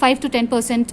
5 to 10%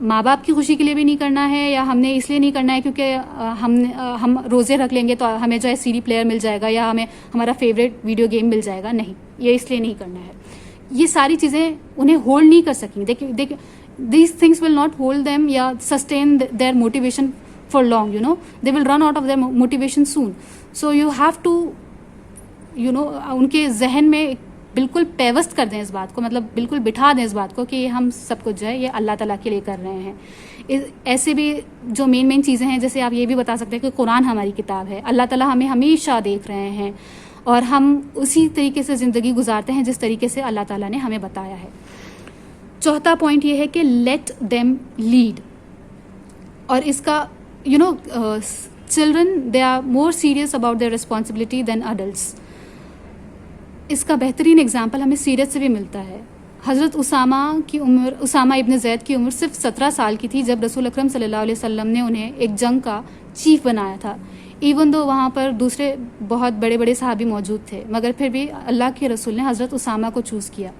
ماں باپ کی خوشی کے لیے بھی نہیں کرنا ہے، یا ہم نے اس لیے نہیں کرنا ہے کیونکہ ہم روزے رکھ لیں گے تو ہمیں جو ہے CD پلیئر مل جائے گا یا ہمیں ہمارا فیوریٹ ویڈیو گیم مل جائے گا. نہیں، یہ اس لیے نہیں کرنا ہے. یہ ساری چیزیں انہیں ہولڈ نہیں کر سکیں. These things will not hold them یا sustain their motivation for long. They will run out of their motivation soon. So you have to ان کے ذہن میں بالکل پیوست کر دیں اس بات کو، مطلب بالکل بٹھا دیں اس بات کو کہ یہ ہم سب کچھ جو ہے یہ اللہ تعالیٰ کے لیے کر رہے ہیں. ایسے بھی جو مین چیزیں ہیں، جیسے آپ یہ بھی بتا سکتے ہیں کہ قرآن ہماری کتاب ہے، اللہ تعالیٰ ہمیں ہمیشہ دیکھ رہے ہیں اور ہم اسی طریقے سے زندگی گزارتے ہیں جس طریقے سے اللہ تعالیٰ نے ہمیں بتایا ہے. چوتھا پوائنٹ یہ ہے کہ لیٹ دیم لیڈ. اور اس کا children they are more serious about their responsibility than adults. اس کا بہترین اگزامپل ہمیں سیرت سے بھی ملتا ہے. حضرت اسامہ ابن زید کی عمر صرف 17 سال کی تھی جب رسول اکرم صلی اللہ علیہ وسلم نے انہیں ایک جنگ کا چیف بنایا تھا. ایون دو وہاں پر دوسرے بہت بڑے بڑے صحابی موجود تھے، مگر پھر بھی اللہ کے رسول نے حضرت اسامہ کو چوز کیا.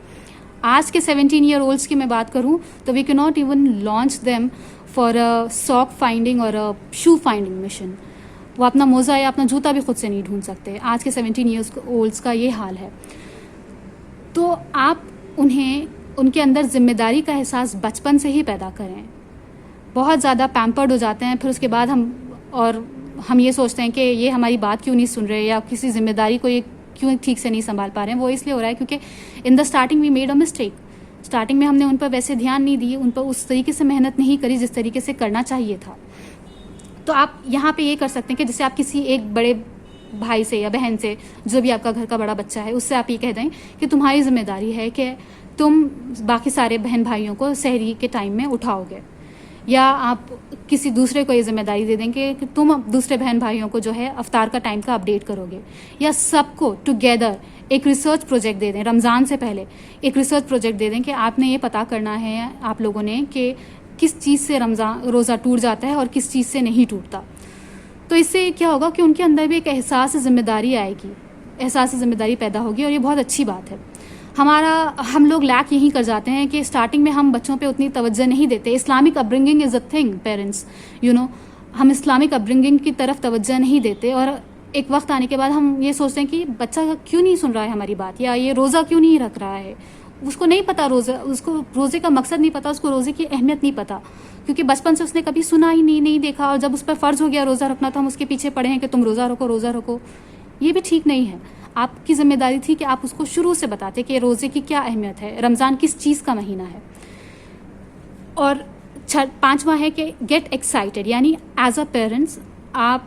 آج کے 17 ایئر اولڈس کی میں بات کروں تو وی کی not even launch them for ساک فائنڈنگ اور شو فائنڈنگ مشن. وہ اپنا موزہ یا اپنا جوتا بھی خود سے نہیں ڈھونڈ سکتے. آج کے 17 ایئرس اولڈس کا یہ حال ہے. تو آپ انہیں ان کے اندر ذمہ داری کا احساس بچپن سے ہی پیدا کریں. بہت زیادہ پیمپرڈ ہو جاتے ہیں پھر اس کے بعد ہم یہ سوچتے ہیں کہ یہ ہماری بات کیوں نہیں سن رہے یا کسی ذمہ داری کو یہ کیوں ٹھیک سے نہیں سنبھال پا رہے ہیں. وہ اس لیے ہو رہا ہے کیونکہ in the starting we made a mistake. Starting میں ہم نے ان پر ویسے دھیان نہیں دی، ان پر اس طریقے سے محنت نہیں کری جس طریقے سے کرنا چاہیے تھا. تو آپ یہاں پہ یہ کر سکتے ہیں کہ جیسے آپ کسی ایک بڑے بھائی سے یا بہن سے، جو بھی آپ کا گھر کا بڑا بچہ ہے، اس سے آپ یہ کہہ دیں کہ تمہاری ذمہ داری ہے کہ تم باقی سارے بہن بھائیوں کو سحری کے ٹائم میں اٹھاؤ گے. یا آپ کسی دوسرے کو یہ ذمہ داری دے دیں کہ تم دوسرے بہن بھائیوں کو جو ہے افطار کا ٹائم کا اپڈیٹ کرو گے. یا سب کو ٹوگیدر ایک ریسرچ پروجیکٹ دے دیں. رمضان سے پہلے ایک ریسرچ پروجیکٹ دے دیں کہ آپ نے یہ پتہ کرنا ہے آپ لوگوں نے کہ کس چیز سے روزہ ٹوٹ جاتا ہے اور کس چیز سے نہیں ٹوٹتا. تو اس سے کیا ہوگا کہ ان کے اندر بھی ایک احساس ذمہ داری آئے گی، احساس ذمہ داری پیدا ہوگی، اور یہ بہت اچھی بات ہے. ہم لوگ لیک یہی کر جاتے ہیں کہ اسٹارٹنگ میں ہم بچوں پہ اتنی توجہ نہیں دیتے. Islamic up bringing is a thing parents, ہم اسلامک اپ برنگنگ کی طرف توجہ نہیں دیتے، اور ایک وقت آنے کے بعد ہم یہ سوچتے ہیں کہ بچہ کیوں نہیں سن رہا ہے ہماری بات، یا یہ روزہ کیوں نہیں رکھ رہا ہے. اس کو نہیں پتا اس کو روزے کا مقصد نہیں پتا، اس کو روزے کی اہمیت نہیں پتا، کیونکہ بچپن سے اس نے کبھی سنا ہی نہیں دیکھا. اور جب اس پر فرض ہو گیا روزہ رکھنا تو ہم اس کے پیچھے پڑے ہیں کہ تم روزہ رکھو. یہ بھی ٹھیک نہیں ہے. آپ کی ذمہ داری تھی کہ آپ اس کو شروع سے بتاتے کہ روزے کی کیا اہمیت ہے، رمضان کس چیز کا مہینہ ہے. اور 5واں ہے کہ گیٹ ایکسائٹیڈ، یعنی ایز اے پیرنٹس آپ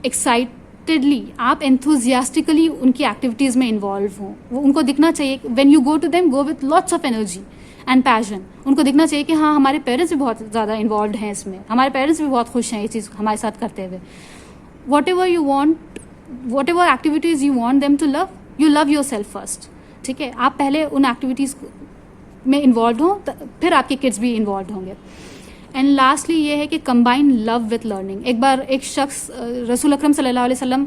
ایکسائٹیڈلی، آپ انتھوزیاسٹکلی ان کی ایکٹیویٹیز میں انوالو ہوں. وہ ان کو دکھنا چاہیے when you go to them go with lots of energy and passion. ان کو دکھنا چاہیے کہ ہاں ہمارے پیرنٹس بھی بہت زیادہ انوالوڈ ہیں اس میں، ہمارے پیرنٹس بھی بہت خوش ہیں یہ چیز ہمارے ساتھ کرتے ہوئے. Whatever activities you want them to love, you love yourself first. ٹھیک ہے، آپ پہلے ان ایکٹیویٹیز میں انوالوڈ ہوں، پھر آپ کے کڈس بھی انوالوڈ ہوں گے. اینڈ لاسٹلی یہ ہے کہ کمبائن لو وتھ لرننگ. ایک بار ایک شخص رسول اکرم صلی اللہ علیہ وسلم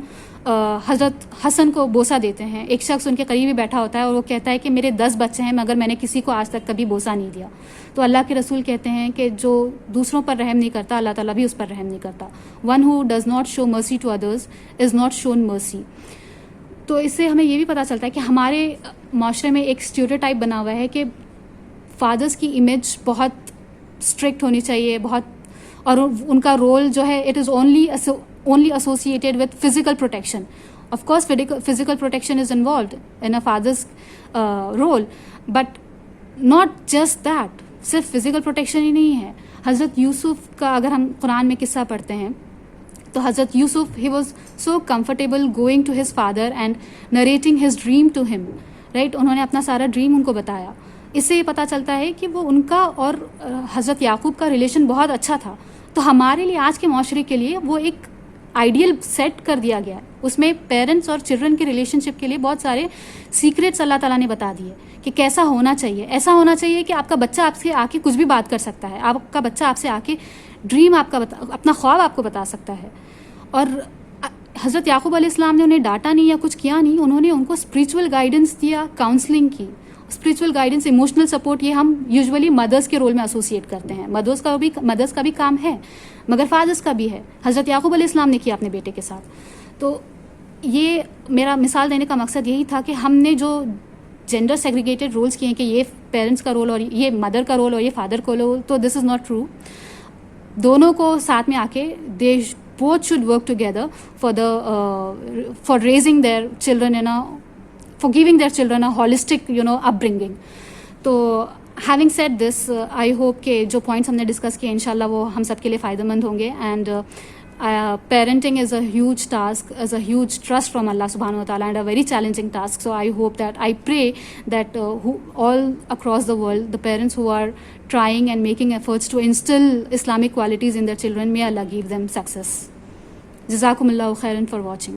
حضرت حسن کو بوسہ دیتے ہیں. ایک شخص ان کے قریب ہی بیٹھا ہوتا ہے اور وہ کہتا ہے کہ میرے 10 بچے ہیں مگر میں نے کسی کو آج تک کبھی بوسہ نہیں دیا. تو اللہ کے رسول کہتے ہیں کہ جو دوسروں پر رحم نہیں کرتا اللہ تعالیٰ بھی اس پر رحم نہیں کرتا. One who does not show mercy to others is not shown mercy. تو اس سے ہمیں یہ بھی پتہ چلتا ہے کہ ہمارے معاشرے میں ایک اسٹیریوٹائپ بنا ہوا ہے کہ فادرس کی امیج بہت اسٹرکٹ ہونی چاہیے، بہت، اور ان کا رول جو ہے it is only associated with physical protection. Of course physical protection is involved in a father's role, but not just that. صرف physical protection ہی نہیں ہے. حضرت یوسف کا اگر ہم قرآن میں قصہ پڑھتے ہیں تو حضرت یوسف he was so comfortable going to his father and narrating his dream to him, right. انہوں نے اپنا سارا ڈریم ان کو بتایا. اس سے یہ پتہ چلتا ہے کہ وہ ان کا اور حضرت یعقوب کا ریلیشن بہت اچھا تھا. تو ہمارے لیے آج کے معاشرے کے لیے وہ ایک آئیڈیل سیٹ کر دیا گیا ہے. اس میں پیرنٹس اور چلڈرن کے ریلیشن شپ کے لیے بہت سارے سیکریٹس اللہ تعالیٰ نے بتا دیے کہ کیسا ہونا چاہیے. ایسا ہونا چاہیے کہ آپ کا بچہ آپ سے آ کے کچھ بھی بات کر سکتا ہے، آپ کا بچہ آپ سے آ کے ڈریم آپ کا اپنا خواب آپ کو بتا سکتا ہے. اور حضرت یعقوب علیہ السلام نے انہیں ڈانٹا نہیں یا کچھ کیا نہیں، انہوں نے ان کو اسپریچول گائیڈنس دیا، کاؤنسلنگ کی، اسپریچول گائیڈنس, ایموشنل سپورٹ, یہ ہم یوزولی مدرس کے رول میں ایسوسیٹ کرتے ہیں. مدرس کا بھی کام ہے مگر فادرس کا بھی ہے. حضرت یعقوب علیہ السلام نے کیا اپنے بیٹے کے ساتھ. تو یہ میرا مثال دینے کا مقصد یہی تھا کہ ہم نے جو جینڈر سیگریگیٹڈ رولس کیے ہیں کہ یہ پیرنٹس کا رول اور یہ مدر کا رول اور یہ فادر کا رول, تو دس از ناٹ ٹرو. دونوں کو ساتھ میں آ کے دے both should work together for raising their children for giving their children a holistic upbringing. تو having said this, I hope کہ جو points ہم نے ڈسکس کیے انشاءاللہ وہ ہم سب کے لیے فائدہ مند ہوں گے. And parenting is a huge task, is a huge trust from Allah subhanahu wa ta'ala, and a very challenging task. So I pray that all across the world, the parents who are trying and making efforts to instill Islamic qualities in their children, may Allah give them success. Jazakumullahu khairan for watching.